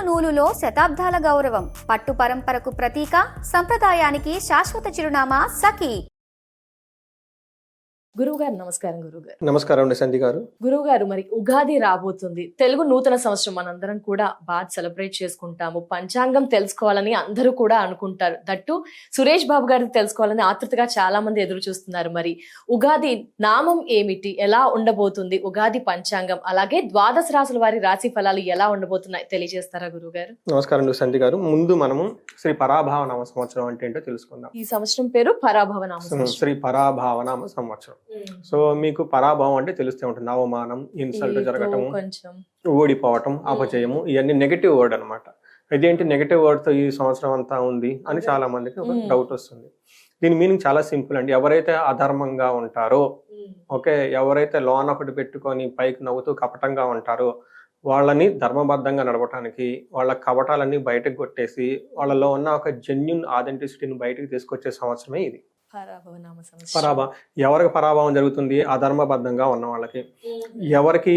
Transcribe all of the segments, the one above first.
నూలులో శతాబ్దాల గౌరవం, పట్టు పరంపరకు ప్రతీక, సంప్రదాయానికి శాశ్వత చిరునామా సఖీ. గురువుగారు నమస్కారం. గురువుగారు నమస్కారం అండి సంధి గారు. గురువుగారు, మరి ఉగాది రాబోతుంది. తెలుగు నూతన సంవత్సరం మనందరం కూడా బాగా సెలబ్రేట్ చేసుకుంటాము. పంచాంగం తెలుసుకోవాలని అందరూ కూడా అనుకుంటారు. దట్టు సురేష్ బాబు గారిని తెలుసుకోవాలని ఆతృతగా చాలా మంది ఎదురు చూస్తున్నారు. మరి ఉగాది నామం ఏమిటి, ఎలా ఉండబోతుంది ఉగాది పంచాంగం, అలాగే ద్వాదశ రాసుల వారి రాశి ఫలాలు ఎలా ఉండబోతున్నాయి తెలియజేస్తారా గురువుగారు? నమస్కారం అండి సంధి గారు. ముందు మనము శ్రీ పరాభావ నామ సంవత్సరం అంటే ఏంటో తెలుసుకుందాం. ఈ సంవత్సరం పేరు పరాభవ నామ సంవత్సరం. శ్రీ పరాభావ నామ సంవత్సరం. సో మీకు పరాభవం అంటే తెలుస్తూ ఉంటుంది. అవమానం, ఇన్సల్ట్ జరగటము, ఓడిపోవటం, అపజయము, ఇవన్నీ నెగటివ్ వర్డ్ అనమాట. ఇదేంటి నెగటివ్ వర్డ్ తో ఈ సంవత్సరం అంతా ఉంది అని చాలా మందికి ఒక డౌట్ వస్తుంది. దీని మీనింగ్ చాలా సింపుల్ అండి. ఎవరైతే అధర్మంగా ఉంటారో, ఓకే, ఎవరైతే లోన్ ఒకటి పెట్టుకొని పైకి నవ్వుతూ కపటంగా ఉంటారో వాళ్ళని ధర్మబద్ధంగా నడవటానికి, వాళ్ళ కపటాలన్నీ బయటకు కొట్టేసి వాళ్ళలో ఉన్న ఒక జెన్యున్ ఆథెంటిసిటీని బయటకు తీసుకొచ్చే సంవత్సరమే ఇది పరాభవం. ఎవరికి పరాభవం జరుగుతుంది? అధర్మబద్ధంగా ఉన్న వాళ్ళకి. ఎవరికి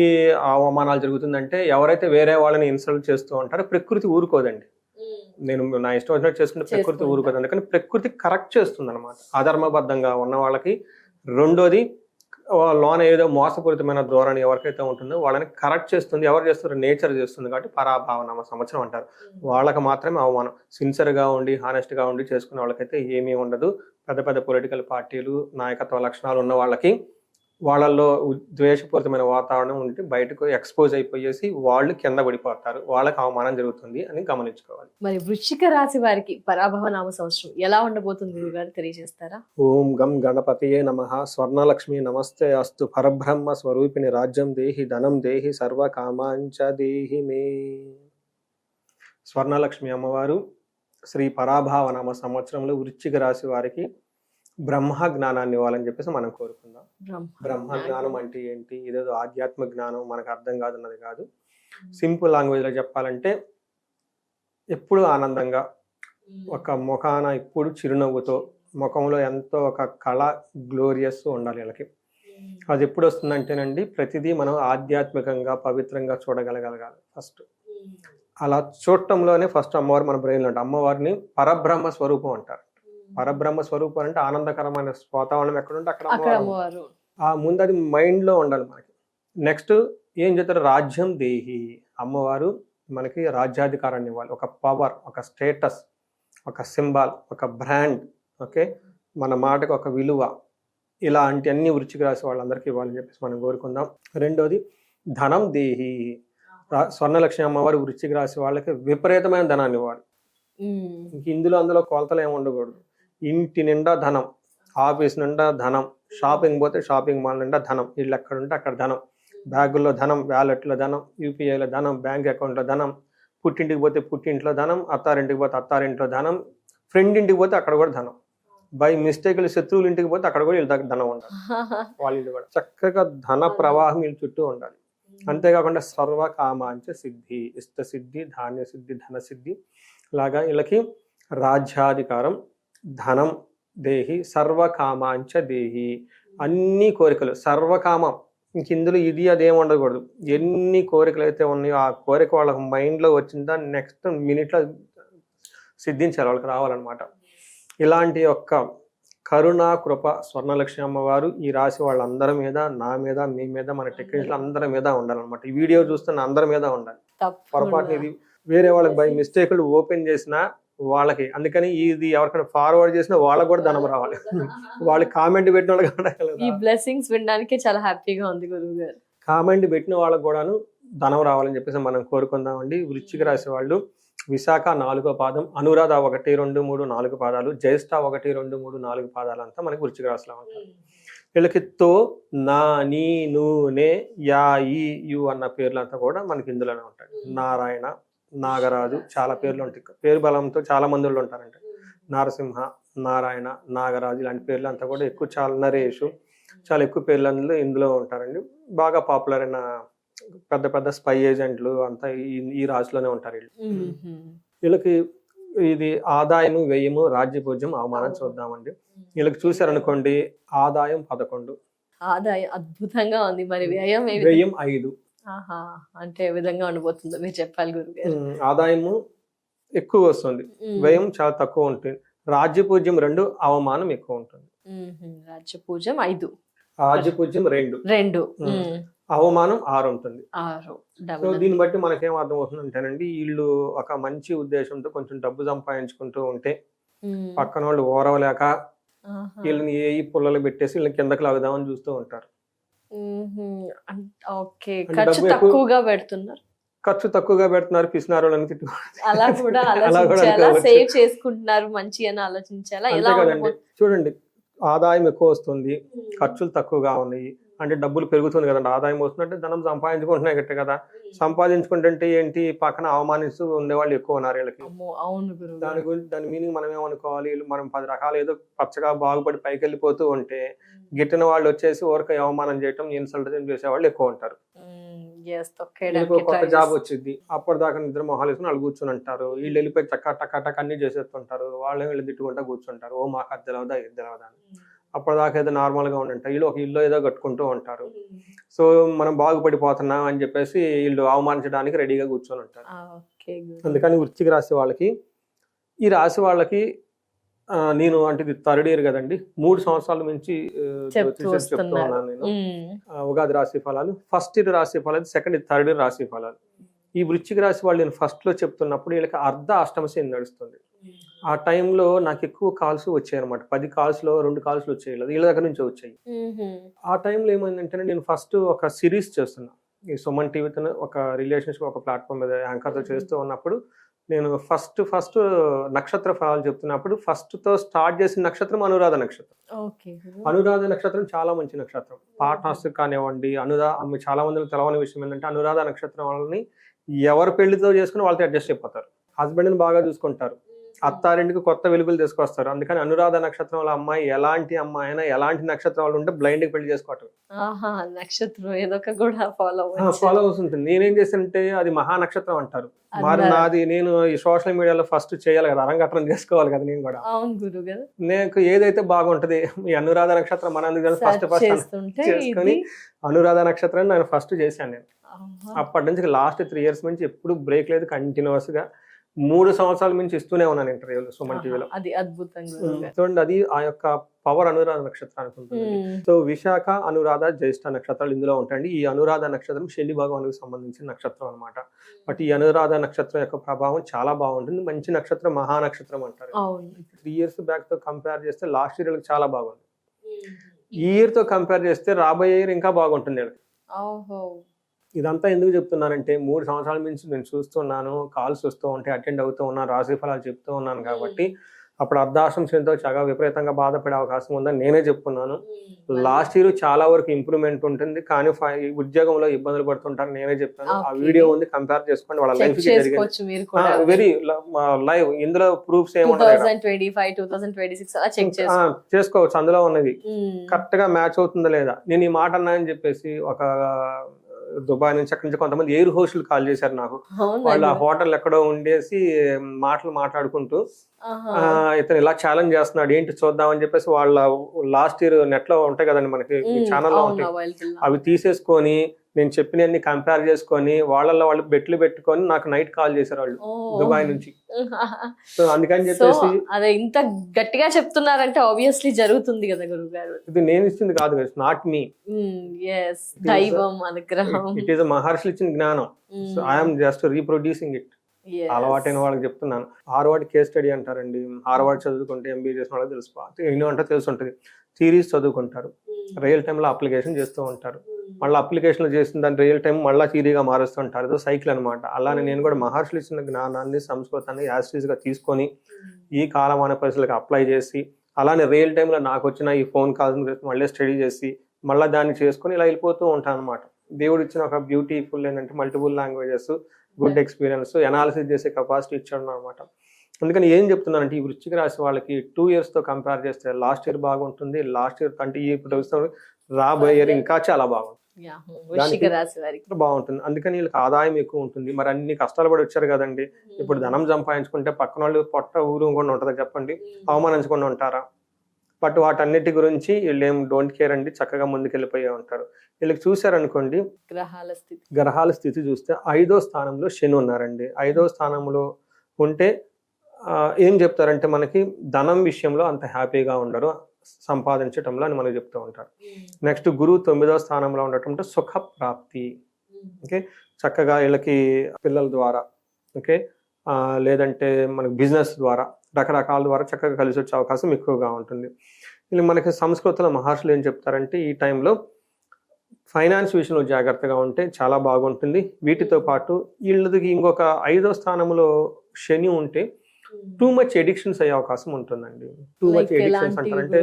అవమానాలు జరుగుతుందంటే ఎవరైతే వేరే వాళ్ళని ఇన్సల్ట్ చేస్తూ ఉంటారో ప్రకృతి ఊరుకోదండి. నేను నా ఇష్టం వచ్చినట్టు చేసుకుంటే ప్రకృతి ఊరుకోదండి. కానీ ప్రకృతి కరెక్ట్ చేస్తుంది అనమాట అధర్మబద్ధంగా ఉన్న వాళ్ళకి. రెండోది, లోన ఏదో మోసపూరితమైన ధోరణి ఎవరికైతే ఉంటుందో వాళ్ళని కరెక్ట్ చేస్తుంది. ఎవరు చేస్తారో? నేచర్ చేస్తుంది. కాబట్టి పరాభావనామ సంవత్సరం అంటారు. వాళ్ళకి మాత్రమే అవమానం. సిన్సియర్గా ఉండి హానెస్ట్గా ఉండి చేసుకునే వాళ్ళకైతే ఏమీ ఉండదు. పెద్ద పెద్ద పొలిటికల్ పార్టీలు, నాయకత్వ లక్షణాలు ఉన్న వాళ్ళకి వాళ్ళల్లో ద్వేషపూరితమైన వాతావరణం ఉంటే బయటకు ఎక్స్పోజ్ అయిపోయేసి వాళ్ళు కింద పడిపోతారు. వాళ్ళకి అవమానం జరుగుతుంది అని గమనించుకోవాలి. మరి వృశ్చిక రాశి వారికి పరాభవ నామ సంవత్సరం ఎలా ఉండబోతుంది గురుగారు తెలియజేస్తారా? ఓం గం గణపతియే నమః. స్వర్ణలక్ష్మి నమస్తే అస్తు. పరబ్రహ్మ స్వరూపిణి రాజ్యం దేహి ధనం దేహి సర్వ కామాంచ దేహి మే. స్వర్ణలక్ష్మి అమ్మవారు శ్రీ పరాభావ నామ సంవత్సరంలో వృశ్చిక రాశి వారికి బ్రహ్మ జ్ఞానాన్ని ఇవ్వాలని చెప్పేసి మనం కోరుకుందాం. బ్రహ్మ జ్ఞానం అంటే ఏంటి? ఇదేదో ఆధ్యాత్మిక జ్ఞానం మనకు అర్థం కాదన్నది కాదు. సింపుల్ లాంగ్వేజ్ లో చెప్పాలంటే ఎప్పుడు ఆనందంగా, ఒక ముఖాన ఎప్పుడు చిరునవ్వుతో, ముఖంలో ఎంతో ఒక కళ, గ్లోరియస్ ఉండాలి వీళ్ళకి. అది ఎప్పుడు వస్తుందంటేనండి, ప్రతిదీ మనం ఆధ్యాత్మికంగా పవిత్రంగా చూడగలగాలి ఫస్ట్. అలా చూడటంలోనే ఫస్ట్ అమ్మవారు మన బ్రెయిన్లో ఉంటారు. అమ్మవారిని పరబ్రహ్మ స్వరూపం అంటారు. పరబ్రహ్మ స్వరూపం అంటే ఆనందకరమైన వాతావరణం ఎక్కడుంటే అక్కడ అమ్మవారు. ఆ ముందు అది మైండ్ లో ఉండాలి మనకి. నెక్స్ట్ ఏం చెప్తారు? రాజ్యం దేహి. అమ్మవారు మనకి రాజ్యాధికారాన్ని ఇవ్వాలి. ఒక పవర్, ఒక స్టేటస్, ఒక సింబాల్, ఒక బ్రాండ్, ఓకే, మన మాటకు ఒక విలువ, ఇలాంటి అన్ని వృశ్చిక రాశి వాళ్ళందరికీ ఇవ్వాలని చెప్పేసి మనం కోరుకుందాం. రెండోది ధనం దేహి. స్వర్ణలక్ష్మి అమ్మవారు వృశ్చిక రాశి వాళ్ళకి విపరీతమైన ధనాన్ని ఇవ్వాలి. ఇందులో అందులో కొలతలు ఏమి ఉండకూడదు. ఇంటి నిండా ధనం, ఆఫీస్ నిండా ధనం, షాపింగ్ పోతే షాపింగ్ మాల్ నిండా ధనం, ఇల్లు ఎక్కడ ఉంటే అక్కడ ధనం, బ్యాగుల్లో ధనం, వ్యాలెట్లో ధనం, యూపీఐలో ధనం, బ్యాంక్ అకౌంట్లో ధనం, పుట్టింటికి పోతే పుట్టింట్లో ధనం, అత్తారింటికి పోతే అత్తారింట్లో ధనం, ఫ్రెండ్ ఇంటికి పోతే అక్కడ కూడా ధనం, బై మిస్టేక్లు శత్రువుల ఇంటికి పోతే అక్కడ కూడా వీళ్ళ ధనం ఉండాలి. వాళ్ళ ఇంటి కూడా చక్కగా ధన ప్రవాహం వీళ్ళ చుట్టూ ఉండాలి. అంతేకాకుండా సర్వకామాంచ సిద్ధి, ఇష్ట సిద్ధి, ధాన్య సిద్ధి, ధన సిద్ధి, లాగా వీళ్ళకి రాజ్యాధికారం, ధనం దేహి, సర్వకామాంచ దేహి. అన్ని కోరికలు సర్వకామం, ఇంక ఇందులో ఇది అదేం ఉండకూడదు. ఎన్ని కోరికలు అయితే ఉన్నాయో ఆ కోరిక వాళ్ళకి మైండ్లో వచ్చిందా నెక్స్ట్ మినిట్లో సిద్ధించాలి, వాళ్ళకి రావాలన్నమాట. ఇలాంటి యొక్క కరుణా కృప స్వర్ణలక్ష్మి అమ్మవారు ఈ రాశి వాళ్ళందరి మీద, నా మీద, మీ మీద, మన టెక్నీషియన్ అందరి మీద ఉండాలన్నమాట. ఈ వీడియో చూస్తున్న అందరి మీద ఉండాలి. పొరపాటున ఇది వేరే వాళ్ళకి బై మిస్టేక్లు ఓపెన్ చేసినా వాళ్ళకి, అందుకని ఇది ఎవరికైనా ఫార్వర్డ్ చేసినా వాళ్ళకి కూడా ధనం రావాలి. వాళ్ళకి కామెంట్ పెట్టిన వాళ్ళకి కూడా ఈ బ్లెస్సింగ్స్ వినడానికి చాలా హ్యాపీగా ఉంది గురువు గారు. కామెంట్ పెట్టిన వాళ్ళకి కూడాను ధనం రావాలని చెప్పేసి మనం కోరుకుందామండి. వృశ్చిక రాశి వాళ్ళు విశాఖ 4వ పాదం, అనురాధ 1, 2, 3, 4 పాదాలు, జ్యేష్ఠ 1, 2, 3, 4 పాదాలు అంతా మనకి వృశ్చిక రాశిలో ఉంటారు. వీళ్ళకి తో, నా, నీ, ను, నే, యా, ఈ, యు అన్న పేర్లంతా కూడా మనకి ఇందులోనే ఉంటాయి. నారాయణ, నాగరాజు, చాలా పేర్లు ఉంటాయి. పేరు బలంతో చాలా మందిలో ఉంటారంటే నారసింహ, నారాయణ, నాగరాజు ఇలాంటి పేర్లు అంతా కూడా ఎక్కువ, చాలా నరేషు, చాలా ఎక్కువ పేర్లు ఇందులో ఉంటారండి. బాగా పాపులర్ అయిన పెద్ద పెద్ద స్పై ఏజెంట్లు అంతా ఈ రాశిలోనే ఉంటారు. వీళ్ళకి ఇది ఆదాయము, వ్యయము, రాజ్యపూజ్యం, అవమానం చూద్దామండి. వీళ్ళకి చూసారనుకోండి, ఆదాయం 11, ఆదాయం అద్భుతంగా ఉంది. మరి వ్యయం 5, ఆహా, అంటే ఏ విధంగా ఉండబోతుందో మీరు చెప్పాలి గురుగారు. ఆదాయము ఎక్కువ వస్తుంది, వ్యయం చాలా తక్కువ ఉంటుంది. రాజ్యపూజ్యం 2, అవమానం ఎక్కువ ఉంటుంది. రాజ్యపూజ్యం 5, రాజ్యపూజ్యం 2, అవమానం 6 ఉంటుంది. 6. సో దీన్ని బట్టి మనకేం అర్థం అవుతుంది అంటేనండి, వీళ్ళు ఒక మంచి ఉద్దేశంతో కొంచెం డబ్బు సంపాదించుకుంటూ ఉంటే పక్కన వాళ్ళు ఓరవలేక వీళ్ళని ఏ పుల్లలు పెట్టేసి వీళ్ళని కిందకి లాగుదామని చూస్తూ ఉంటారు. ఓకే, ఖర్చు తక్కువగా పెడుతున్నారు. ఖర్చు తక్కువగా పెడుతున్నారు, పిసినారు వాళ్ళని తిట్టు అలా కూడా ఆలోచించాలా, సేవ్ చేసుకుంటున్నారు మంచి అని ఆలోచించాలా? ఎలా కదండి. చూడండి, ఆదాయం ఎక్కువ వస్తుంది, ఖర్చులు తక్కువగా ఉన్నాయి అంటే డబ్బులు పెరుగుతుంది కదండి. ఆదాయం వస్తుందంటే ధనం సంపాదించుకుంటున్నాయి గట్టే కదా. సంపాదించుకుంటుంటే ఏంటి, పక్కన అవమానిస్తూ ఉండేవాళ్ళు ఎక్కువ ఉన్నారు వీళ్ళకి. దాని గురించి దాని మీనింగ్ మనం ఏమనుకోవాలి, మనం 10 రకాలు ఏదో పచ్చగా బాగుపడి పైకి వెళ్ళిపోతూ ఉంటే గిట్టిన వాళ్ళు వచ్చేసి ఊరికే అవమానం చేయటం, ఇన్సల్ట్ చేసేవాళ్ళు ఎక్కువ ఉంటారు. కొత్త జాబ్ వచ్చింది, అప్పటిదాకా నిద్ర మొహాలు వేసుకుని వాళ్ళు కూర్చొని ఉంటారు. వీళ్ళు వెళ్ళిపోయి టక్ అన్ని చేసేస్తుంటారు. వాళ్ళే వీళ్ళు తిట్టుకుంటా కూర్చుంటారు. ఓ మాకు అది తెలవదా ఇది తెలవదా అని. అప్పటిదాకా ఏదో నార్మల్ గా ఉంటుంటారు. వీళ్ళు ఒక ఇల్లు ఏదో కట్టుకుంటూ ఉంటారు. సో మనం బాగుపడిపోతున్నాం అని చెప్పేసి వీళ్ళు అవమానించడానికి రెడీగా కూర్చొని ఉంటారు. అందుకని వృశ్చిక రాశి వాళ్ళకి, ఈ రాశి వాళ్ళకి నేను అంటే ఇది 3rd ఇయర్ కదండి, 3 సంవత్సరాల నుంచి చెప్తూ ఉన్నాను నేను ఉగాది రాశి ఫలాలు. ఫస్ట్ ఇయర్ రాశి ఫలాలు, సెకండ్ 3rd ఇయర్ రాశి ఫలాలు. ఈ వృశ్చిక రాశి వాళ్ళు నేను ఫస్ట్ లో చెప్తున్నప్పుడు వీళ్ళకి అర్ధ అష్టమ శని నడుస్తుంది. ఆ టైంలో నాకు ఎక్కువ కాల్స్ వచ్చాయి అనమాట. 10 calls లో 2 calls వచ్చాయి, వీళ్ళ దగ్గర నుంచి వచ్చాయి. ఆ టైంలో ఏమైందంటే నేను ఫస్ట్ ఒక సిరీస్ చేస్తున్నా ఈ సుమన్ టీవీతో, ఒక రిలేషన్షిప్ ఒక ప్లాట్ఫామ్ మీద యాంకర్తో చేస్తూ ఉన్నప్పుడు నేను ఫస్ట్ నక్షత్ర ఫలాలు చెప్తున్నప్పుడు ఫస్ట్ తో స్టార్ట్ చేసిన నక్షత్రం అనురాధ నక్షత్రం. అనురాధ నక్షత్రం చాలా మంచి నక్షత్రం. పార్ట్నర్స్ కానివ్వండి, చాలా మందికి తెలవని విషయం ఏంటంటే అనురాధ నక్షత్రం వాళ్ళని ఎవరు పెళ్లితో చేసుకుని వాళ్ళతో అడ్జస్ట్ అయిపోతారు. హస్బెండ్ని బాగా చూసుకుంటారు, అత్తారింటికి కొత్త వెలుగులు తీసుకొస్తారు. అందుకని అనురాధ నక్షత్రం వాళ్ళ అమ్మాయి ఎలాంటి అమ్మాయి అయినా ఎలాంటి నక్షత్రం వాళ్ళు ఉంటే బ్లైండ్ కి పెళ్లి చేసుకోవటం. నక్షత్రం ఏదో కూడా ఫాలో అవుతుంది. నేనేం చేశానంటే అది మహా నక్షత్రం అంటారు. మరి నాది నేను ఈ సోషల్ మీడియాలో ఫస్ట్ చేయాలి కదా, అరంగట్రం చేసుకోవాలి కదా నేను కూడా. నాకు ఏదైతే బాగుంటది, ఈ అనురాధ నక్షత్రం మనందుకు ఫస్ట్ చేసుకొని అనురాధ నక్షత్రాన్ని నేను ఫస్ట్ చేశాను నేను. అప్పటి నుంచి లాస్ట్ 3 years నుంచి ఎప్పుడు బ్రేక్ లేదు, కంటిన్యూస్ గా 3 సంవత్సరాల నుంచి ఇస్తూనే ఉన్నాను ఇంటర్వ్యూలు సుమన్ టీవీలో. అది అద్భుతంగా చూడండి, అది ఆ యొక్క పవర్ అనురాధ నక్షత్రానికి ఉంటుంది. సో విశాఖ, అనురాధ, జ్యేష్ఠ నక్షత్రాలు ఇందులో ఉంటాయండి. ఈ అనురాధ నక్షత్రం శని భగవానికి సంబంధించిన నక్షత్రం అనమాట. బట్ ఈ అనురాధ నక్షత్రం యొక్క ప్రభావం చాలా బాగుంటుంది. మంచి నక్షత్రం, మహా నక్షత్రం అంటారు. 3 years బ్యాక్ తో కంపేర్ చేస్తే లాస్ట్ ఇయర్ చాలా బాగుంది. ఈ ఇయర్ తో కంపేర్ చేస్తే రాబోయే ఇయర్ ఇంకా బాగుంటుంది. ఇదంతా ఎందుకు చెప్తున్నానంటే 3 సంవత్సరాల నుంచి నేను చూస్తున్నాను, కాల్స్ వస్తూ ఉంటే అటెండ్ అవుతూ ఉన్నాను, రాశి ఫలాలు చెప్తూ ఉన్నాను కాబట్టి అప్పుడు అర్ధాష్టమ శనితో చాలా విపరీతంగా బాధపడే అవకాశం ఉందని నేనే చెప్తున్నాను. లాస్ట్ ఇయర్ చాలా వరకు ఇంప్రూవ్మెంట్ ఉంటుంది, కానీ ఉద్యోగంలో ఇబ్బందులు పడుతుంటారు నేనే చెప్పాను. ఆ వీడియో ఉంది, కంపేర్ చేసుకోండి. వాళ్ళ లైఫ్ వెరీ లైవ్, ఇందులో ప్రూఫ్స్ చేసుకోవచ్చు, అందులో ఉన్నది కరెక్ట్ గా మ్యాచ్ అవుతుందా లేదా. నేను ఈ మాట అన్నా అని చెప్పేసి ఒక దుబాయ్ నుంచి అక్కడి నుంచి కొంతమంది ఎయిర్ హోస్టులు కాల్ చేశారు నాకు. వాళ్ళు ఆ హోటల్ ఎక్కడో ఉండేసి మాట్లాడుకుంటూ ఇతను ఇలా ఛాలెంజ్ చేస్తున్నాడు ఏంటి చూద్దాం అని చెప్పేసి వాళ్ళ లాస్ట్ ఇయర్ నెట్ లో ఉంటాయి కదండి మనకి ఛానల్లో ఉంటాయి, అవి తీసేసుకొని నేను చెప్పినన్ని కంపేర్ చేసుకొని వాళ్ళల్లో వాళ్ళు బెట్లు పెట్టుకొని నాకు నైట్ కాల్ చేశారు వాళ్ళు దుబాయ్ నుంచి. సో అందుకని చెప్పేసి అదే ఇంత గట్టిగా చెప్తున్నారంటే ఆబ్వియస్లీ జరుగుతుంది కదా గురువు గారు. ఇది నేను ఇచ్చింది కాదు కదా, నాట్ మీ, దైవం అనుగ్రహం, ఇట్ ఈస్ మహర్షులు ఇచ్చిన జ్ఞానం. So I'm just reproducing it. అలవాటైన వాళ్ళకి చెప్తున్నాను. హార్వర్డ్ కేస్ స్టడీ అంటారండి. హార్వర్డ్ చదువుకుంటే ఎంబీఏ చేసిన వాళ్ళకి తెలుసు, ఎన్నో అంటే తెలుసుంటది. థియరీస్ చదువుకుంటారు, రియల్ టైంలో అప్లికేషన్ చేస్తూ ఉంటారు, మళ్ళీ అప్లికేషన్లు చేసిన దాన్ని రియల్ టైం మళ్ళీ థియరీగా మారుస్తూ ఉంటారు. ఇది సైకిల్ అనమాట. అలానే నేను కూడా మహర్షులు ఇచ్చిన జ్ఞానాన్ని, సంస్కృతాన్ని యాస్టీస్గా తీసుకొని ఈ కాలమాన పరిస్థితులకు అప్లై చేసి, అలానే రియల్ టైంలో నాకు వచ్చిన ఈ ఫోన్ కాల్స్ మళ్ళీ స్టడీ చేసి మళ్ళీ దాన్ని చేసుకొని ఇలా వెళ్ళిపోతూ ఉంటాను అనమాట. దేవుడు ఇచ్చిన ఒక బ్యూటిఫుల్ ఏంటంటే multiple languages, good experience, analysis చేసే కెపాసిటీ ఇచ్చాడు అనమాట. అందుకని ఏం చెప్తున్నానంటే ఈ వృశ్చిక రాశి వాళ్ళకి 2 years తో కంపేర్ చేస్తే లాస్ట్ ఇయర్ బాగుంటుంది, లాస్ట్ ఇయర్ అంటే ఇప్పుడు రాబోయే ఇయర్ ఇంకా చాలా బాగుంటుంది, బాగుంటుంది. అందుకని వీళ్ళకి ఆదాయం ఎక్కువ ఉంటుంది. మరి అన్ని కష్టాలు పడి వచ్చారు కదండి, ఇప్పుడు ధనం సంపాదించుకుంటే పక్కన వాళ్ళు పొట్ట ఊరు కూడా ఉంటుందా చెప్పండి, అవమానించకుండా ఉంటారా? బట్ వాటన్నిటి గురించి వీళ్ళు ఏం డోంట్ కేర్ అండి, చక్కగా ముందుకెళ్ళిపోయే ఉంటారు. వీళ్ళకి చూసారనుకోండి, గ్రహాల స్థితి చూస్తే 5వ స్థానంలో శని ఉన్నారండి. 5వ స్థానంలో ఉంటే ఏం చెప్తారంటే మనకి ధనం విషయంలో అంత హ్యాపీగా ఉండరు, సంపాదించటంలో అని మనకు చెప్తూ ఉంటారు. నెక్స్ట్ గురువు 9వ స్థానంలో ఉండటంతో సుఖ ప్రాప్తి. ఓకే, చక్కగా వీళ్ళకి పిల్లల ద్వారా, ఓకే, లేదంటే మనకి బిజినెస్ ద్వారా, రకరకాల ద్వారా చక్కగా కలిసి వచ్చే అవకాశం ఎక్కువగా ఉంటుంది. వీళ్ళు మనకి సంస్కృతంలో మహర్షులు ఏం చెప్తారంటే ఈ టైంలో ఫైనాన్స్ విషయంలో జాగ్రత్తగా ఉంటే చాలా బాగుంటుంది. వీటితో పాటు వీళ్ళకి ఇంకొక 5వ స్థానంలో శని ఉంటే టూ మచ్ ఎడిక్షన్స్ అయ్యే అవకాశం ఉంటుందండి. టూ మచ్ ఎడిక్షన్స్ అంటారంటే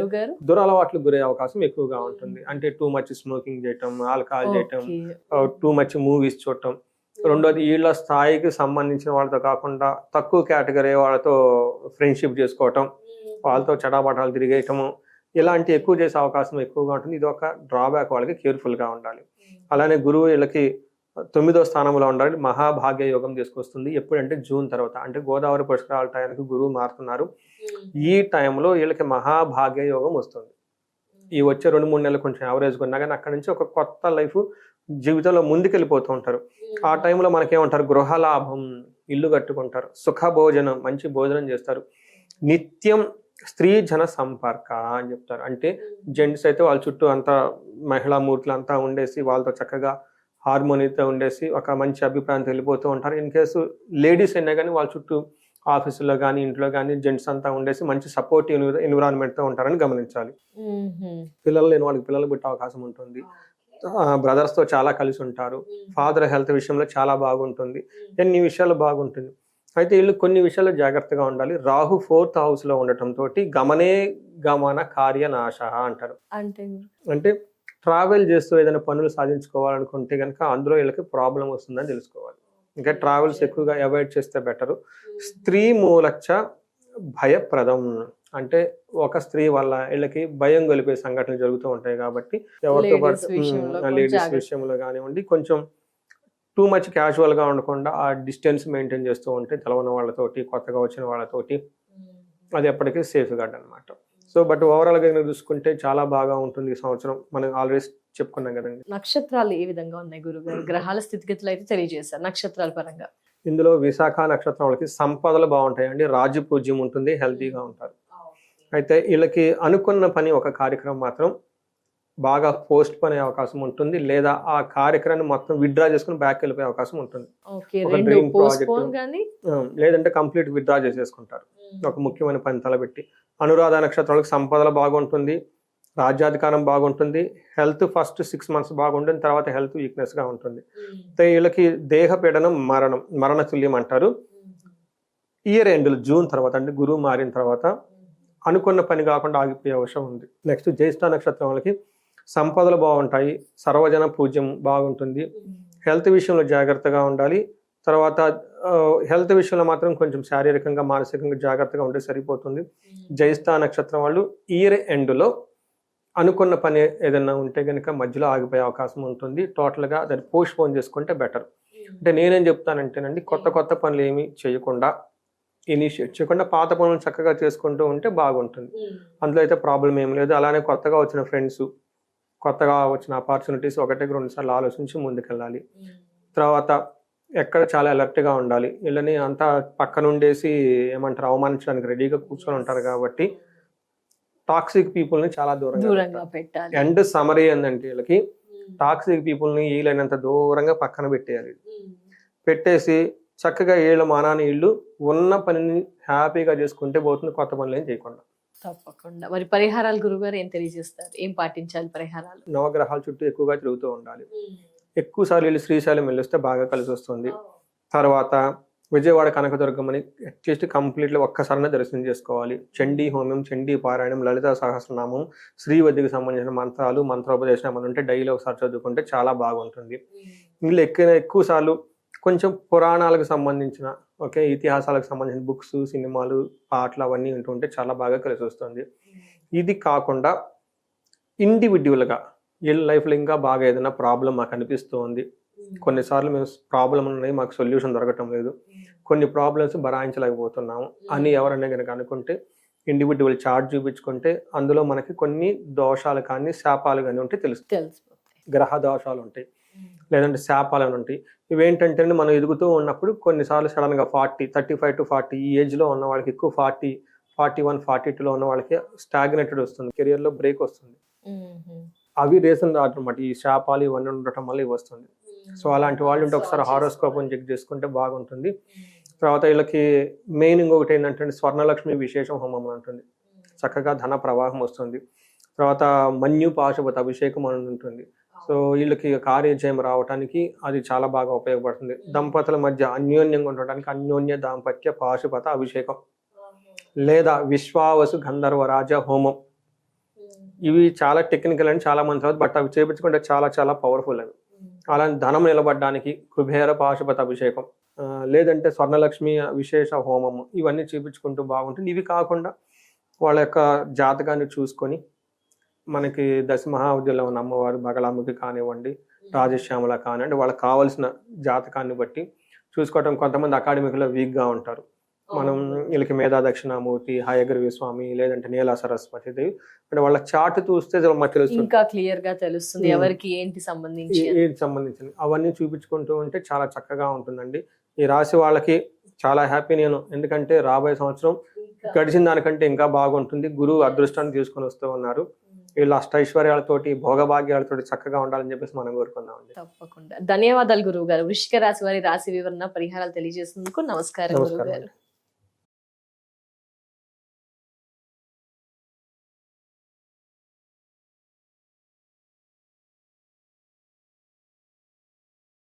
దురలవాట్లకు గురయ్యే అవకాశం ఎక్కువగా ఉంటుంది. అంటే టూ మచ్ స్మోకింగ్ చేయటం, ఆల్కహాల్ చేయటం, టూ మచ్ మూవీస్ చూడటం. రెండోది వీళ్ళ స్థాయికి సంబంధించిన వాళ్ళతో కాకుండా తక్కువ కేటగిరీ వాళ్ళతో ఫ్రెండ్షిప్ చేసుకోవటం, వాళ్ళతో చెడాబటాలు తిరిగేయటము, ఇలాంటి ఎక్కువ చేసే అవకాశం ఎక్కువగా ఉంటుంది. ఇది ఒక డ్రాబ్యాక్, వాళ్ళకి కేర్ఫుల్గా ఉండాలి. అలానే గురువు వీళ్ళకి 9వ స్థానంలో ఉండాలి, మహాభాగ్య యోగం తీసుకొస్తుంది. ఎప్పుడంటే జూన్ తర్వాత, అంటే గోదావరి పుష్కరాల టైంకి గురువు మారుతున్నారు. ఈ టైంలో వీళ్ళకి మహాభాగ్య యోగం వస్తుంది. ఈ వచ్చే 2-3 నెలలు కొంచెం యావరేజ్గా ఉన్నా కానీ అక్కడి నుంచి ఒక కొత్త లైఫ్ జీవితంలో ముందుకెళ్ళిపోతూ ఉంటారు. ఆ టైంలో మనకేమంటారు, గృహలాభం, ఇల్లు కట్టుకుంటారు, సుఖ భోజనం, మంచి భోజనం చేస్తారు, నిత్యం స్త్రీ జన సంపర్క అని చెప్తారు. అంటే జెంట్స్ అయితే వాళ్ళ చుట్టూ అంతా మహిళా మూర్తులు అంతా ఉండేసి వాళ్ళతో చక్కగా హార్మోనీతో ఉండేసి ఒక మంచి అభిప్రాయం వెళ్ళిపోతూ ఉంటారు. ఇన్ కేసు లేడీస్ అయినా కానీ వాళ్ళ చుట్టూ ఆఫీసులో కానీ ఇంట్లో కానీ జెంట్స్ అంతా ఉండేసి మంచి సపోర్టివ్ ఎన్విరాన్మెంట్తో ఉంటారని గమనించాలి. పిల్లలు లేని వాళ్ళకి పిల్లలు పుట్టే అవకాశం ఉంటుంది. బ్రదర్స్తో చాలా కలిసి ఉంటారు. ఫాదర్ హెల్త్ విషయంలో చాలా బాగుంటుంది. ఎన్ని విషయాలు బాగుంటుంది. అయితే వీళ్ళు కొన్ని విషయాల్లో జాగ్రత్తగా ఉండాలి. రాహు 4th హౌస్లో ఉండటంతో గమన కార్యనాశ అంటారు. అంటే ట్రావెల్ చేస్తూ ఏదైనా పనులు సాధించుకోవాలనుకుంటే కనుక అందులో వీళ్ళకి ప్రాబ్లం వస్తుందని తెలుసుకోవాలి. ఇంకా ట్రావెల్స్ ఎక్కువగా అవాయిడ్ చేస్తే బెటరు. స్త్రీ మూలచ్చ భయప్రదం, అంటే ఒక స్త్రీ వల్ల వీళ్ళకి భయం గొలిపే సంఘటనలు జరుగుతూ ఉంటాయి. కాబట్టి ఎవరితో పాటు లేడీస్ విషయంలో కానివ్వండి, కొంచెం టూ మచ్ క్యాజువల్గా ఉండకుండా ఆ డిస్టెన్స్ మెయింటైన్ చేస్తూ ఉంటే తెలవని వాళ్ళతోటి, కొత్తగా వచ్చిన వాళ్ళతోటి, అది ఎప్పటికీ సేఫ్ గార్డ్ అనమాట. సో బట్ ఓవరాల్గా చూసుకుంటే చాలా బాగా ఉంటుంది ఈ సంవత్సరం. మనం ఆల్రెడీ చెప్పుకున్నాం కదండి. నక్షత్రాలు ఏ విధంగా ఉన్నాయి గురుగారు? గ్రహాల స్థితిగతులు అయితే తెలియజేశారు. నక్షత్రాల పరంగా ఇందులో విశాఖ నక్షత్రం వాళ్ళకి సంపదలు బాగుంటాయండి, రాజపూజ్యం ఉంటుంది, హెల్తీగా ఉంటారు. అయితే వీళ్ళకి అనుకున్న పని ఒక కార్యక్రమం మాత్రం బాగా పోస్ట్ పోనే అవకాశం ఉంటుంది, లేదా ఆ కార్యక్రమాన్ని మొత్తం విత్డ్రా చేసుకుని బ్యాక్ వెళ్ళిపోయే అవకాశం ఉంటుంది. ఒక డ్రీమ్ ప్రాజెక్ట్ లేదంటే కంప్లీట్ విత్డ్రా చేసేసుకుంటారు ఒక ముఖ్యమైన పని తలబెట్టి. అనురాధ నక్షత్రాలకు సంపదలు బాగుంటుంది, రాజ్యాధికారం బాగుంటుంది, హెల్త్ ఫస్ట్ 6 months బాగుంటుంది, తర్వాత హెల్త్ వీక్నెస్ గా ఉంటుంది. వీళ్ళకి దేహ పీడనం, మరణ తుల్యం అంటారు. ఇయర్ ఎండ్లు జూన్ తర్వాత, అంటే గురువు మారిన తర్వాత అనుకున్న పని కాకుండా ఆగిపోయే అవసరం ఉంది. నెక్స్ట్ జ్యేష్ఠ నక్షత్రం వాళ్ళకి సంపదలు బాగుంటాయి, సర్వజన పూజ్యం బాగుంటుంది, హెల్త్ విషయంలో జాగ్రత్తగా ఉండాలి. తర్వాత హెల్త్ విషయంలో మాత్రం కొంచెం శారీరకంగా మానసికంగా జాగ్రత్తగా ఉంటే సరిపోతుంది. జ్యేష్ఠ నక్షత్రం వాళ్ళు ఇయర్ ఎండ్లో అనుకున్న పని ఏదైనా ఉంటే కనుక మధ్యలో ఆగిపోయే అవకాశం ఉంటుంది. టోటల్గా దాన్ని పోస్ట్ పోన్ చేసుకుంటే బెటర్. అంటే నేనేం చెప్తానంటేనండి, కొత్త పనులు ఏమీ చేయకుండా, ఇనిషియేట్ చేయకుండా పాత పనులు చక్కగా చేసుకుంటూ ఉంటే బాగుంటుంది. అందులో అయితే ప్రాబ్లం ఏం లేదు. అలానే కొత్తగా వచ్చిన ఫ్రెండ్స్, కొత్తగా వచ్చిన ఆపర్చునిటీస్ 1-2 సార్లు ఆలోచించి ముందుకెళ్ళాలి. తర్వాత ఎక్కడ చాలా అలర్ట్గా ఉండాలి. వీళ్ళని అంతా పక్కన ఉండేసి ఏమంటారు, అవమానించడానికి రెడీగా కూర్చొని ఉంటారు. కాబట్టి టాక్సిక్ పీపుల్ని చాలా దూరంగా పెట్టాలి. అండ్ సమరీ ఏంటంటే వీళ్ళకి టాక్సిక్ పీపుల్ని వీలైనంత దూరంగా పక్కన పెట్టేయాలి. పెట్టేసి చక్కగా వీళ్ళ మానాన్ని వీళ్ళు ఉన్న పనిని హ్యాపీగా చేసుకుంటే పోతుంది, కొత్త పనులు ఏం చేయకుండా. తప్పకుండా. మరి పరిహారాలు గురుగారు ఏం తెలియజేస్తారు? ఏం పాటించాలి పరిహారాలు? నవగ్రహాల చుట్టూ ఎక్కువగా తిరుగుతూ ఉండాలి. ఎక్కువ సార్లు వీళ్ళు శ్రీశైలం వెళ్ళొస్తే బాగా కలిసి వస్తుంది. తర్వాత విజయవాడ కనకదుర్గమ్మని అట్లీస్ట్ కంప్లీట్లీ ఒక్కసారైనా దర్శనం చేసుకోవాలి. చండీ హోమం, చండీ పారాయణం, లలితా సహస్రనామం, శ్రీవద్దికి సంబంధించిన మంత్రాలు, మంత్రోపదేశం ఏమైనా ఉంటే డైలీ ఒకసారి చదువుకుంటే చాలా బాగుంటుంది. వీళ్ళు ఎక్కువ సార్లు కొంచెం పురాణాలకు సంబంధించిన, ఇతిహాసాలకు సంబంధించిన బుక్స్, సినిమాలు, పాటలు అవన్నీ ఉంటుంటే చాలా బాగా కలిసి వస్తుంది. ఇది కాకుండా ఇండివిజువల్గా వీళ్ళ లైఫ్లో ఇంకా బాగా ఏదైనా ప్రాబ్లం మాకు అనిపిస్తుంది, కొన్నిసార్లు మేము ప్రాబ్లం ఉన్నాయి, మాకు సొల్యూషన్ దొరకటం లేదు, కొన్ని ప్రాబ్లమ్స్ భరాయించలేకపోతున్నాము అని ఎవరైనా కనుక అనుకుంటే ఇండివిజువల్ చార్ట్ చూపించుకుంటే అందులో మనకి కొన్ని దోషాలు కానీ శాపాలు కానీ ఉంటే తెలుస్తుంది. తెలిసిపోతాయి. గ్రహ దోషాలు ఉంటాయి, లేదంటే శాపాలు అని ఉంటాయి. ఇవేంటంటే మనం ఎదుగుతూ ఉన్నప్పుడు కొన్నిసార్లు సడన్గా 35 to 40 ఈ ఏజ్లో ఉన్న వాళ్ళకి ఎక్కువ 40, 41, 42లో ఉన్న వాళ్ళకి స్టాగ్నేటెడ్ వస్తుంది, కెరియర్లో బ్రేక్ వస్తుంది. అవి రీజన్ అనమాట, ఈ శాపాలు ఇవన్నీ ఉండటం వల్ల ఇవి వస్తుంది. సో అలాంటి వాళ్ళు ఉంటే ఒకసారి హారోస్కోప్ చెక్ చేసుకుంటే బాగుంటుంది. తర్వాత వీళ్ళకి మెయిన్ ఇంకొకటి ఏంటంటే స్వర్ణలక్ష్మి విశేషం హోమం అని ఉంటుంది, చక్కగా ధన ప్రవాహం వస్తుంది. తర్వాత మన్యు పాశుపత అభిషేకం అని ఉంటుంది. సో వీళ్ళకి కార్యజయం రావడానికి అది చాలా బాగా ఉపయోగపడుతుంది. దంపతుల మధ్య అన్యోన్యంగా ఉండడానికి అన్యోన్య దాంపత్య పాశుపత అభిషేకం లేదా విశ్వావసు గంధర్వరాజ హోమం. ఇవి చాలా టెక్నికల్ అని చాలా మంది తర్వాత, బట్ అవి చేపించుకుంటే చాలా చాలా పవర్ఫుల్ అవి. అలాంటి ధనం నిలబడడానికి కుబేర పాశుపత అభిషేకం, లేదంటే స్వర్ణలక్ష్మి విశేష హోమము, ఇవన్నీ చూపించుకుంటూ బాగుంటుంది. ఇవి కాకుండా వాళ్ళ యొక్క జాతకాన్ని చూసుకొని మనకి దశమహావిద్యలో ఉన్న అమ్మవారు బగలాముఖి కానివ్వండి, రాజశ్యామల కానివ్వండి, వాళ్ళకి కావాల్సిన జాతకాన్ని బట్టి చూసుకోవటం. కొంతమంది అకాడమిక్లో వీక్గా ఉంటారు, మనం వీళ్ళకి మేధా దక్షిణామూర్తి, హయగ్రీవ స్వామి, లేదంటే నీలా సరస్వతి దేవి, అంటే వాళ్ళ చార్ట్ చూస్తే మనకు తెలుస్తుంది, ఇంకా క్లియర్ గా తెలుస్తుంది ఎవరికి ఏంటి సంబంధించింది. అవన్నీ చూపించుకుంటూ ఉంటే చాలా చక్కగా ఉంటుందండి. ఈ రాశి వాళ్ళకి చాలా హ్యాపీ నేను, ఎందుకంటే రాబోయే సంవత్సరం గడిచిన దానికంటే ఇంకా బాగుంటుంది. గురువు అదృష్టాన్ని తీసుకొని వస్తూ ఉన్నారు. వీళ్ళు అష్టైశ్వర్యాలతోటి భోగభాగ్యాలతోటి చక్కగా ఉండాలని చెప్పేసి మనం కోరుకుందామండి. తప్పకుండా. ధన్యవాదాలు గురువు గారు. వృశ్చిక రాశి వారి రాశి వివరణ పరిహారాలు తెలియజేసినందుకు నమస్కారం గురువు గారు.